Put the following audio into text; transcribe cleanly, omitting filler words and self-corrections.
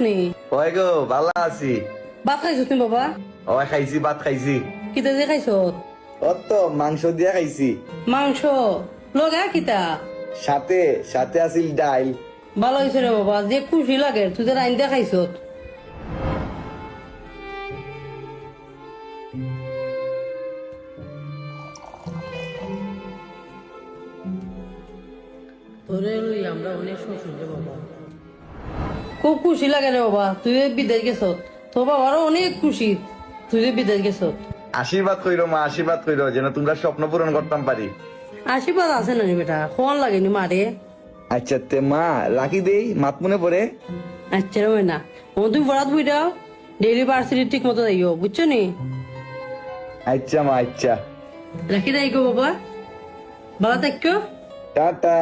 নি ওই গো ভালো আছি। ভাত খাইছ নি বাবা? ওই খাইছি, ভাত খাইছি। কিতা দিয়ে খাইছ? ও তো মাংস দিয়া খাইছি। মাংস লগা কিতা? সাথে সাথে আছিল ডাইল। ভালো হয়েছে রে বাবা, যে খুশি লাগে তুই যে রাইন দিয়ে খাইছ। তোরে লই আমরা অনেক খুশি রে বাবা, খুব খুশি লাগে রে বাবা তুই যে বিদেশ গেছ। তোর বাবারও অনেক খুশি তুই যে বিদেশ গেছ। আশীর্বাদ কইরো মা, আশীর্বাদ কইরো যেন তোমরা স্বপ্ন পূরণ করতাম পারি। আশীর্বাদ আছে না রে বেটা, ফোন লাগেনি মারে। আচ্ছা তে মা রাখি দেই, মাত মনে পড়ে। আচ্ছা রে না ও তুমি বরাত বই দাও, ডেইলি ভার্সিটি ঠিক মতো যাইও বুঝছো নি। আচ্ছা মা, আচ্ছা। রাখি দেয় গো বাবা, ভালো থাকো। টাটা।